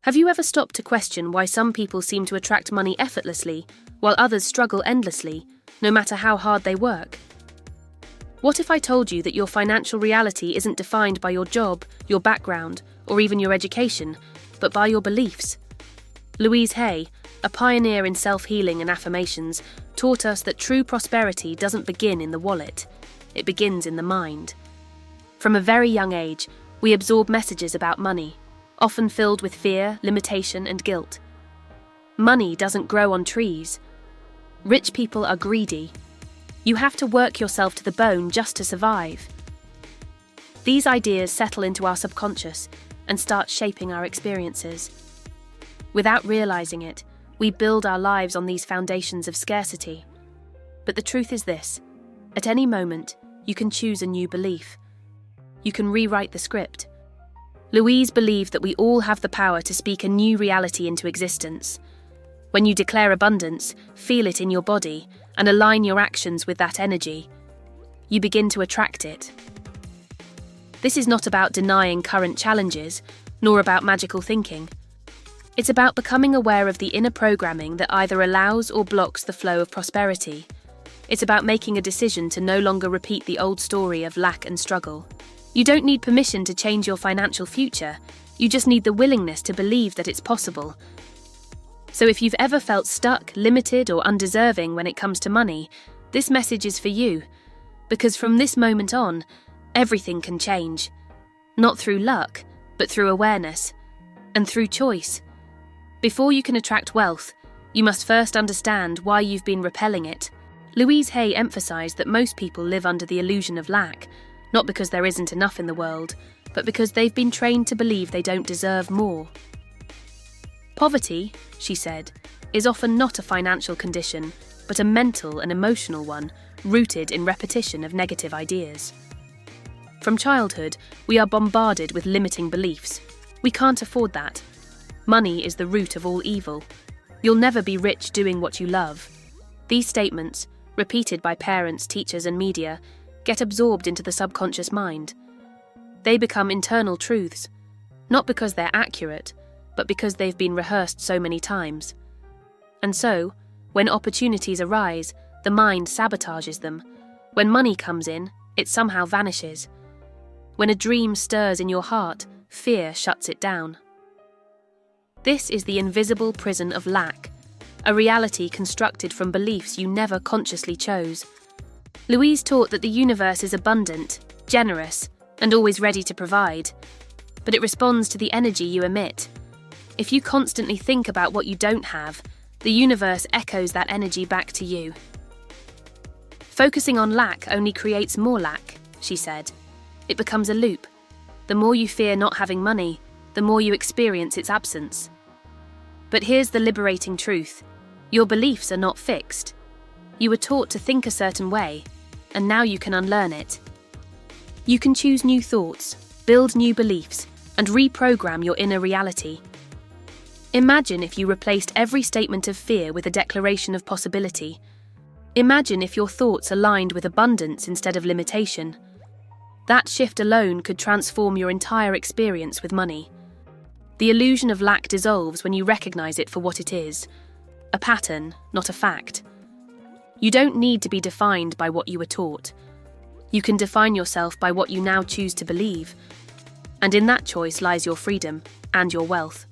Have you ever stopped to question why some people seem to attract money effortlessly, while others struggle endlessly, no matter how hard they work? What if I told you that your financial reality isn't defined by your job, your background, or even your education, but by your beliefs? Louise Hay, a pioneer in self-healing and affirmations, taught us that true prosperity doesn't begin in the wallet, it begins in the mind. From a very young age, we absorb messages about money, often filled with fear, limitation, and guilt. Money doesn't grow on trees. Rich people are greedy. You have to work yourself to the bone just to survive. These ideas settle into our subconscious and start shaping our experiences. Without realizing it, we build our lives on these foundations of scarcity. But the truth is this: at any moment, you can choose a new belief. You can rewrite the script. Louise believed that we all have the power to speak a new reality into existence. When you declare abundance, feel it in your body, and align your actions with that energy, you begin to attract it. This is not about denying current challenges, nor about magical thinking. It's about becoming aware of the inner programming that either allows or blocks the flow of prosperity. It's about making a decision to no longer repeat the old story of lack and struggle. You don't need permission to change your financial future, you just need the willingness to believe that it's possible. So if you've ever felt stuck, limited, or undeserving when it comes to money, this message is for you. Because from this moment on, everything can change. Not through luck, but through awareness. And through choice. Before you can attract wealth, you must first understand why you've been repelling it. Louise Hay emphasized that most people live under the illusion of lack, not because there isn't enough in the world, but because they've been trained to believe they don't deserve more. Poverty, she said, is often not a financial condition, but a mental and emotional one, rooted in repetition of negative ideas. From childhood, we are bombarded with limiting beliefs. We can't afford that. Money is the root of all evil. You'll never be rich doing what you love. These statements, repeated by parents, teachers, and media, get absorbed into the subconscious mind. They become internal truths, not because they're accurate, but because they've been rehearsed so many times. And so, when opportunities arise, the mind sabotages them. When money comes in, it somehow vanishes. When a dream stirs in your heart, fear shuts it down. This is the invisible prison of lack, a reality constructed from beliefs you never consciously chose. Louise taught that the universe is abundant, generous, and always ready to provide. But it responds to the energy you emit. If you constantly think about what you don't have, the universe echoes that energy back to you. Focusing on lack only creates more lack, she said. It becomes a loop. The more you fear not having money, the more you experience its absence. But here's the liberating truth. Your beliefs are not fixed. You were taught to think a certain way, and now you can unlearn it. You can choose new thoughts, build new beliefs, and reprogram your inner reality. Imagine if you replaced every statement of fear with a declaration of possibility. Imagine if your thoughts aligned with abundance instead of limitation. That shift alone could transform your entire experience with money. The illusion of lack dissolves when you recognize it for what it is, a pattern, not a fact. You don't need to be defined by what you were taught. You can define yourself by what you now choose to believe, and in that choice lies your freedom and your wealth.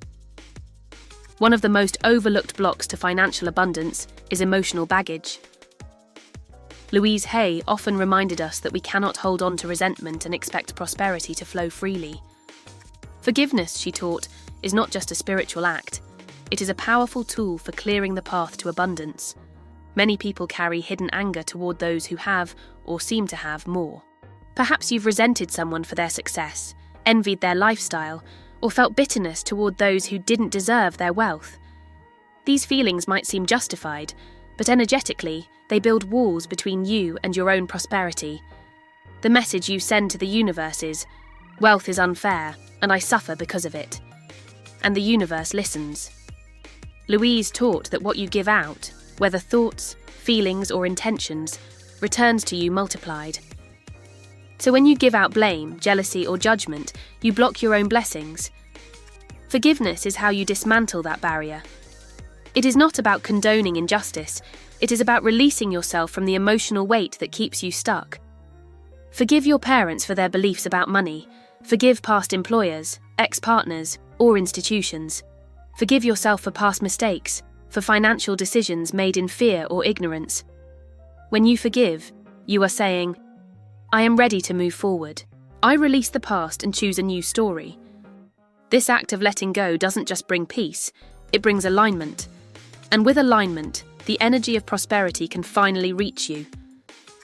One of the most overlooked blocks to financial abundance is emotional baggage. Louise Hay often reminded us that we cannot hold on to resentment and expect prosperity to flow freely. Forgiveness, she taught, is not just a spiritual act. It is a powerful tool for clearing the path to abundance. Many people carry hidden anger toward those who have, or seem to have, more. Perhaps you've resented someone for their success, envied their lifestyle, or felt bitterness toward those who didn't deserve their wealth. These feelings might seem justified, but energetically, they build walls between you and your own prosperity. The message you send to the universe is, wealth is unfair, and I suffer because of it. And the universe listens. Louise taught that what you give out, whether thoughts, feelings, or intentions, returns to you multiplied. So when you give out blame, jealousy, or judgment, you block your own blessings. Forgiveness is how you dismantle that barrier. It is not about condoning injustice, it is about releasing yourself from the emotional weight that keeps you stuck. Forgive your parents for their beliefs about money. Forgive past employers, ex-partners, or institutions. Forgive yourself for past mistakes, for financial decisions made in fear or ignorance. When you forgive, you are saying, I am ready to move forward. I release the past and choose a new story. This act of letting go doesn't just bring peace, it brings alignment. And with alignment, the energy of prosperity can finally reach you.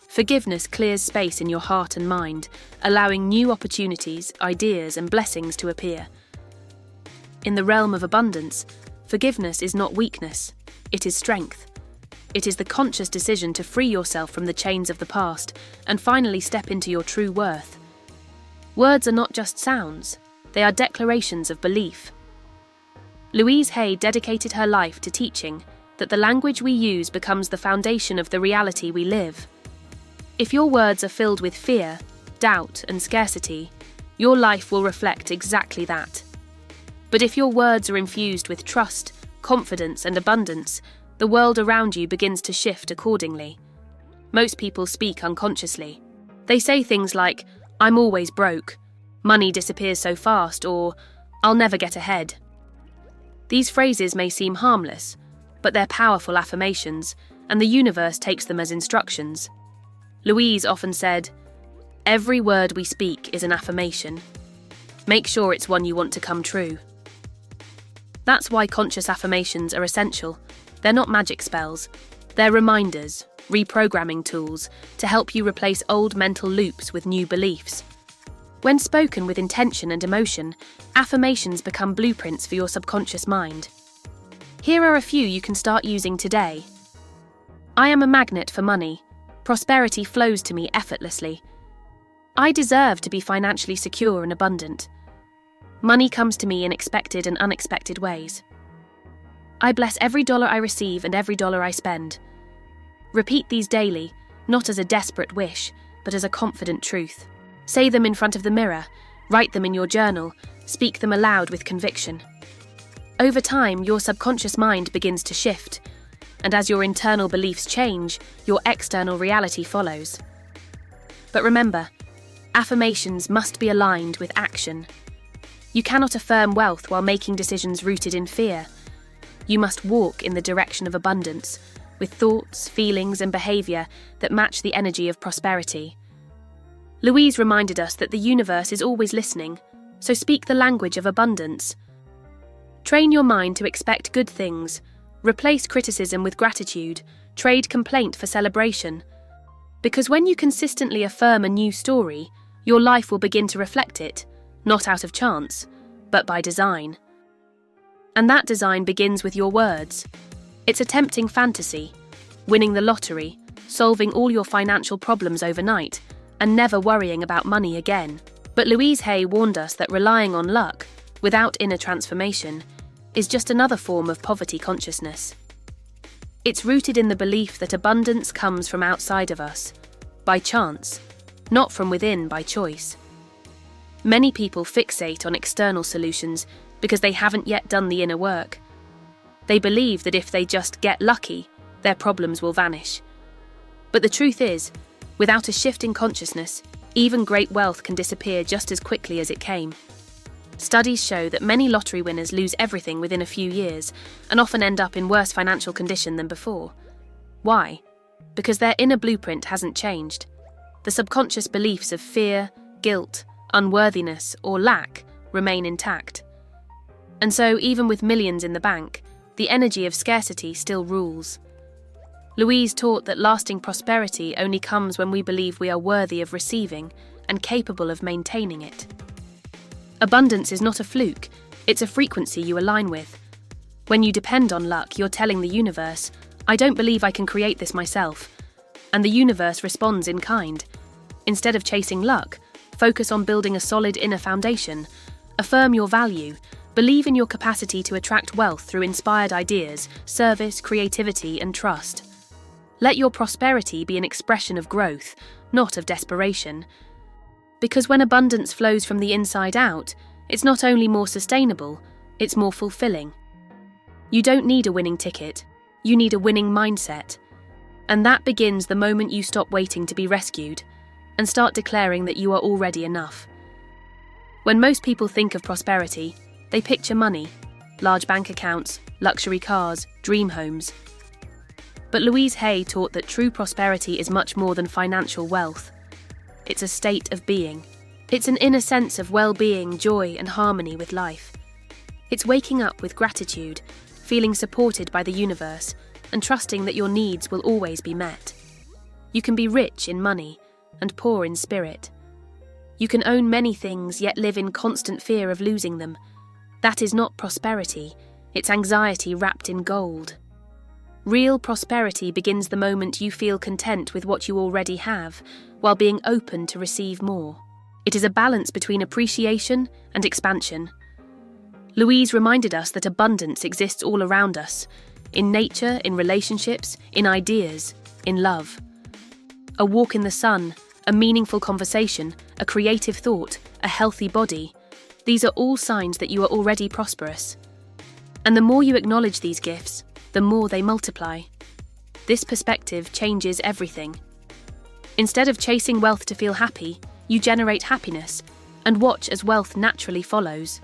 Forgiveness clears space in your heart and mind, allowing new opportunities, ideas, and blessings to appear. In the realm of abundance, forgiveness is not weakness, it is strength. It is the conscious decision to free yourself from the chains of the past and finally step into your true worth. Words are not just sounds, they are declarations of belief. Louise Hay dedicated her life to teaching that the language we use becomes the foundation of the reality we live. If your words are filled with fear, doubt, and scarcity, your life will reflect exactly that. But if your words are infused with trust, confidence, and abundance, the world around you begins to shift accordingly. Most people speak unconsciously. They say things like, I'm always broke, money disappears so fast, or I'll never get ahead. These phrases may seem harmless, but they're powerful affirmations, and the universe takes them as instructions. Louise often said, every word we speak is an affirmation. Make sure it's one you want to come true. That's why conscious affirmations are essential. They're not magic spells. They're reminders, reprogramming tools to help you replace old mental loops with new beliefs. When spoken with intention and emotion, affirmations become blueprints for your subconscious mind. Here are a few you can start using today. I am a magnet for money. Prosperity flows to me effortlessly. I deserve to be financially secure and abundant. Money comes to me in expected and unexpected ways. I bless every dollar I receive and every dollar I spend. Repeat these daily, not as a desperate wish, but as a confident truth. Say them in front of the mirror, write them in your journal, speak them aloud with conviction. Over time, your subconscious mind begins to shift, and as your internal beliefs change, your external reality follows. But remember, affirmations must be aligned with action. You cannot affirm wealth while making decisions rooted in fear. You must walk in the direction of abundance, with thoughts, feelings, and behaviour that match the energy of prosperity. Louise reminded us that the universe is always listening, so speak the language of abundance. Train your mind to expect good things. Replace criticism with gratitude. Trade complaint for celebration. Because when you consistently affirm a new story, your life will begin to reflect it, not out of chance, but by design. And that design begins with your words. It's a tempting fantasy, winning the lottery, solving all your financial problems overnight, and never worrying about money again. But Louise Hay warned us that relying on luck, without inner transformation, is just another form of poverty consciousness. It's rooted in the belief that abundance comes from outside of us, by chance, not from within by choice. Many people fixate on external solutions because they haven't yet done the inner work. They believe that if they just get lucky, their problems will vanish. But the truth is, without a shift in consciousness, even great wealth can disappear just as quickly as it came. Studies show that many lottery winners lose everything within a few years and often end up in worse financial condition than before. Why? Because their inner blueprint hasn't changed. The subconscious beliefs of fear, guilt, unworthiness, or lack remain intact. And so, even with millions in the bank, the energy of scarcity still rules. Louise taught that lasting prosperity only comes when we believe we are worthy of receiving and capable of maintaining it. Abundance is not a fluke, it's a frequency you align with. When you depend on luck, you're telling the universe, I don't believe I can create this myself. And the universe responds in kind. Instead of chasing luck, focus on building a solid inner foundation. Affirm your value. Believe in your capacity to attract wealth through inspired ideas, service, creativity, and trust. Let your prosperity be an expression of growth, not of desperation. Because when abundance flows from the inside out, it's not only more sustainable, it's more fulfilling. You don't need a winning ticket, you need a winning mindset. And that begins the moment you stop waiting to be rescued and start declaring that you are already enough. When most people think of prosperity, they picture money, large bank accounts, luxury cars, dream homes. But Louise Hay taught that true prosperity is much more than financial wealth. It's a state of being. It's an inner sense of well-being, joy, and harmony with life. It's waking up with gratitude, feeling supported by the universe, and trusting that your needs will always be met. You can be rich in money and poor in spirit. You can own many things yet live in constant fear of losing them. That is not prosperity, it's anxiety wrapped in gold. Real prosperity begins the moment you feel content with what you already have, while being open to receive more. It is a balance between appreciation and expansion. Louise reminded us that abundance exists all around us, in nature, in relationships, in ideas, in love. A walk in the sun, a meaningful conversation, a creative thought, a healthy body, these are all signs that you are already prosperous. And the more you acknowledge these gifts, the more they multiply. This perspective changes everything. Instead of chasing wealth to feel happy, you generate happiness and watch as wealth naturally follows.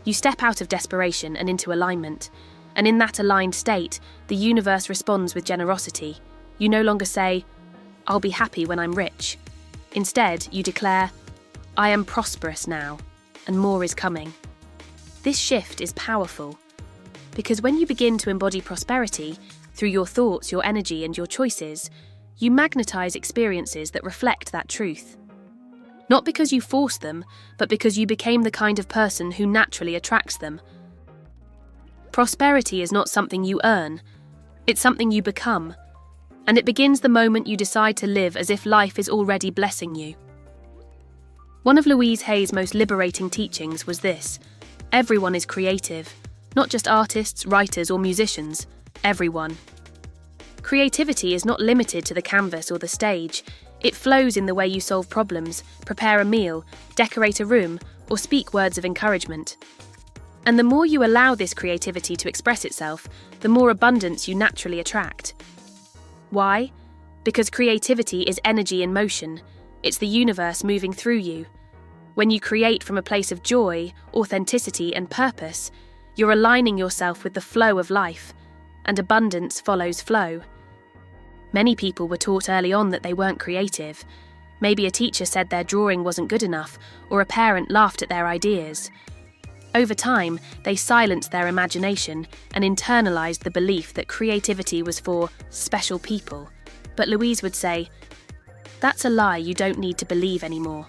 You step out of desperation and into alignment, and in that aligned state, the universe responds with generosity. You no longer say, "I'll be happy when I'm rich." Instead, you declare, "I am prosperous now, and more is coming." This shift is powerful, because when you begin to embody prosperity, through your thoughts, your energy, and your choices, you magnetize experiences that reflect that truth. Not because you forced them, but because you became the kind of person who naturally attracts them. Prosperity is not something you earn, it's something you become, and it begins the moment you decide to live as if life is already blessing you. One of Louise Hay's most liberating teachings was this: everyone is creative, not just artists, writers, or musicians, everyone. Creativity is not limited to the canvas or the stage. It flows in the way you solve problems, prepare a meal, decorate a room, or speak words of encouragement. And the more you allow this creativity to express itself, the more abundance you naturally attract. Why? Because creativity is energy in motion. It's the universe moving through you. When you create from a place of joy, authenticity, and purpose, you're aligning yourself with the flow of life, and abundance follows flow. Many people were taught early on that they weren't creative. Maybe a teacher said their drawing wasn't good enough, or a parent laughed at their ideas. Over time, they silenced their imagination and internalized the belief that creativity was for special people. But Louise would say, "That's a lie you don't need to believe anymore."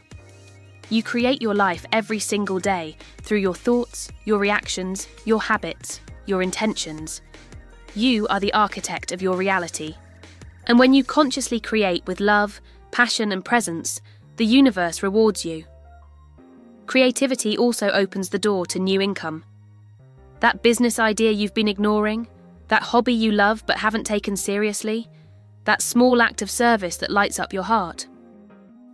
You create your life every single day through your thoughts, your reactions, your habits, your intentions. You are the architect of your reality. And when you consciously create with love, passion, and presence, the universe rewards you. Creativity also opens the door to new income. That business idea you've been ignoring, that hobby you love but haven't taken seriously, that small act of service that lights up your heart.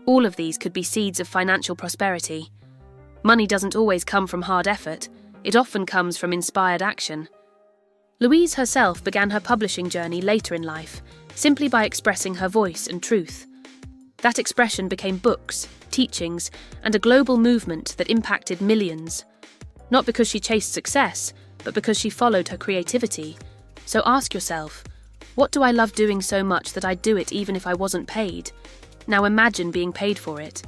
All of these could be seeds of financial prosperity. Money doesn't always come from hard effort, it often comes from inspired action. Louise herself began her publishing journey later in life, simply by expressing her voice and truth. That expression became books, teachings, and a global movement that impacted millions. Not because she chased success, but because she followed her creativity. So ask yourself, what do I love doing so much that I'd do it even if I wasn't paid? Now imagine being paid for it.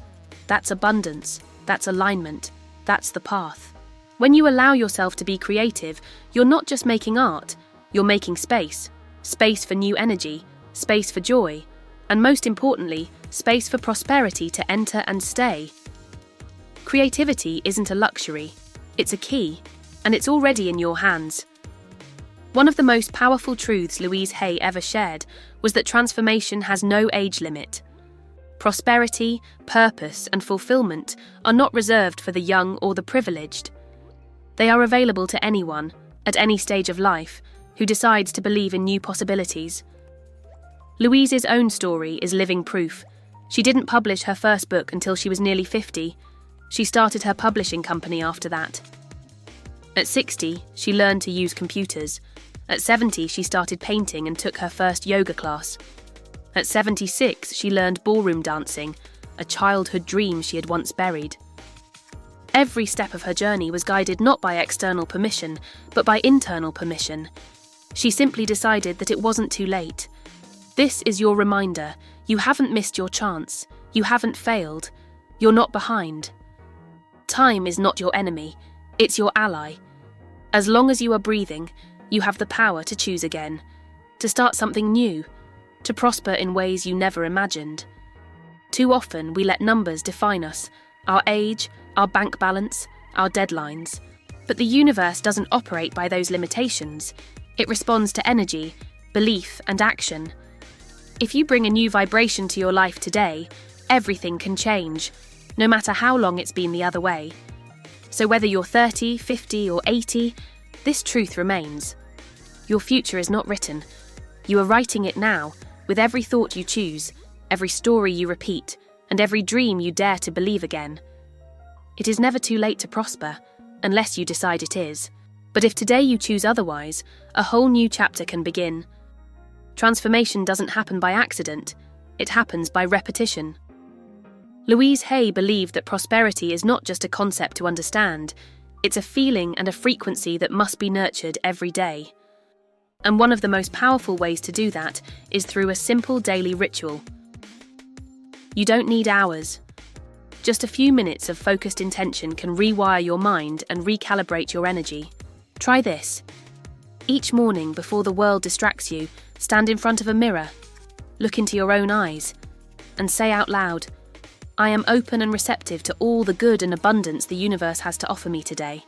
That's abundance, that's alignment, that's the path. When you allow yourself to be creative, you're not just making art, you're making space. Space for new energy, space for joy, and most importantly, space for prosperity to enter and stay. Creativity isn't a luxury, it's a key, and it's already in your hands. One of the most powerful truths Louise Hay ever shared was that transformation has no age limit. Prosperity, purpose, and fulfillment are not reserved for the young or the privileged. They are available to anyone, at any stage of life, who decides to believe in new possibilities. Louise's own story is living proof. She didn't publish her first book until she was nearly 50. She started her publishing company after that. At 60, she learned to use computers. At 70, she started painting and took her first yoga class. At 76, she learned ballroom dancing, a childhood dream she had once buried. Every step of her journey was guided not by external permission, but by internal permission. She simply decided that it wasn't too late. This is your reminder. You haven't missed your chance. You haven't failed. You're not behind. Time is not your enemy. It's your ally. As long as you are breathing, you have the power to choose again, to start something new, to prosper in ways you never imagined. Too often we let numbers define us, our age, our bank balance, our deadlines. But the universe doesn't operate by those limitations. It responds to energy, belief, and action. If you bring a new vibration to your life today, everything can change, no matter how long it's been the other way. So whether you're 30, 50, or 80, this truth remains. Your future is not written. You are writing it now, with every thought you choose, every story you repeat, and every dream you dare to believe again. It is never too late to prosper, unless you decide it is. But if today you choose otherwise, a whole new chapter can begin. Transformation doesn't happen by accident. It happens by repetition. Louise Hay believed that prosperity is not just a concept to understand, it's a feeling and a frequency that must be nurtured every day. And one of the most powerful ways to do that is through a simple daily ritual. You don't need hours. Just a few minutes of focused intention can rewire your mind and recalibrate your energy. Try this. Each morning before the world distracts you, stand in front of a mirror, look into your own eyes, and say out loud, "I am open and receptive to all the good and abundance the universe has to offer me today."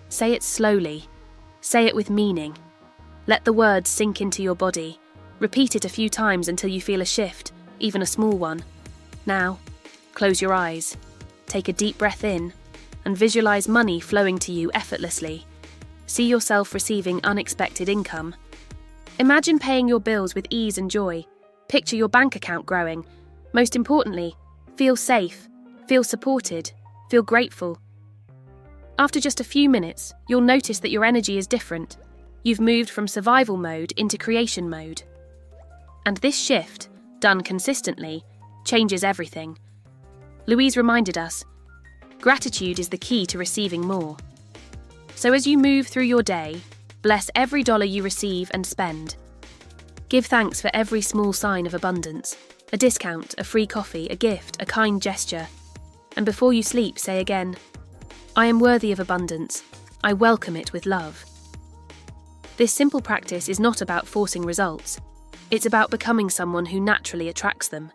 Say it slowly. Say it with meaning. Let the words sink into your body. Repeat it a few times until you feel a shift, even a small one. Now, close your eyes. Take a deep breath in, and visualize money flowing to you effortlessly. See yourself receiving unexpected income. Imagine paying your bills with ease and joy. Picture your bank account growing. Most importantly, feel safe, feel supported, feel grateful. After just a few minutes, you'll notice that your energy is different. You've moved from survival mode into creation mode. And this shift, done consistently, changes everything. Louise reminded us, gratitude is the key to receiving more. So as you move through your day, bless every dollar you receive and spend. Give thanks for every small sign of abundance, a discount, a free coffee, a gift, a kind gesture. And before you sleep, say again, "I am worthy of abundance. I welcome it with love." This simple practice is not about forcing results. It's about becoming someone who naturally attracts them.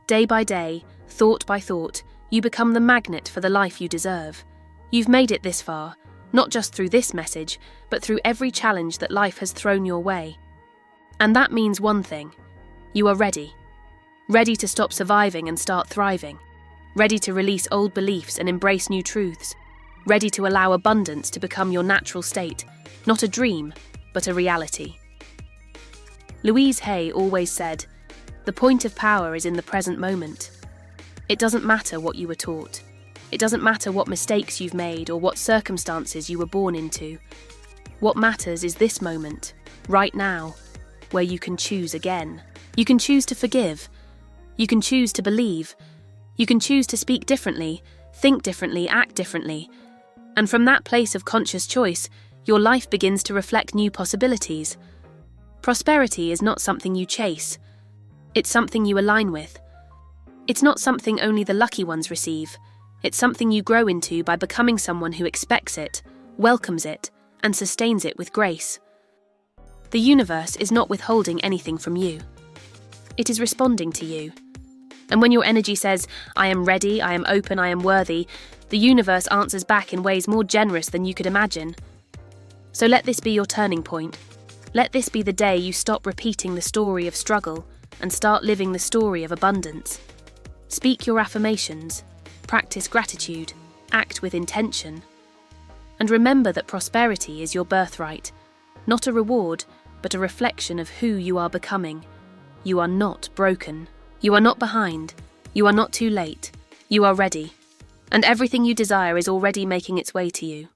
Day by day, thought by thought, you become the magnet for the life you deserve. You've made it this far, not just through this message, but through every challenge that life has thrown your way. And that means one thing. You are ready. Ready to stop surviving and start thriving. Ready to release old beliefs and embrace new truths. Ready to allow abundance to become your natural state, not a dream, but a reality. Louise Hay always said, "The point of power is in the present moment." It doesn't matter what you were taught. It doesn't matter what mistakes you've made or what circumstances you were born into. What matters is this moment, right now, where you can choose again. You can choose to forgive. You can choose to believe. You can choose to speak differently, think differently, act differently. And from that place of conscious choice, your life begins to reflect new possibilities. Prosperity is not something you chase. It's something you align with. It's not something only the lucky ones receive. It's something you grow into by becoming someone who expects it, welcomes it, and sustains it with grace. The universe is not withholding anything from you. It is responding to you. And when your energy says, "I am ready, I am open, I am worthy," the universe answers back in ways more generous than you could imagine. So let this be your turning point. Let this be the day you stop repeating the story of struggle and start living the story of abundance. Speak your affirmations, practice gratitude, act with intention. And remember that prosperity is your birthright, not a reward, but a reflection of who you are becoming. You are not broken. You are not behind. You are not too late. You are ready. And everything you desire is already making its way to you.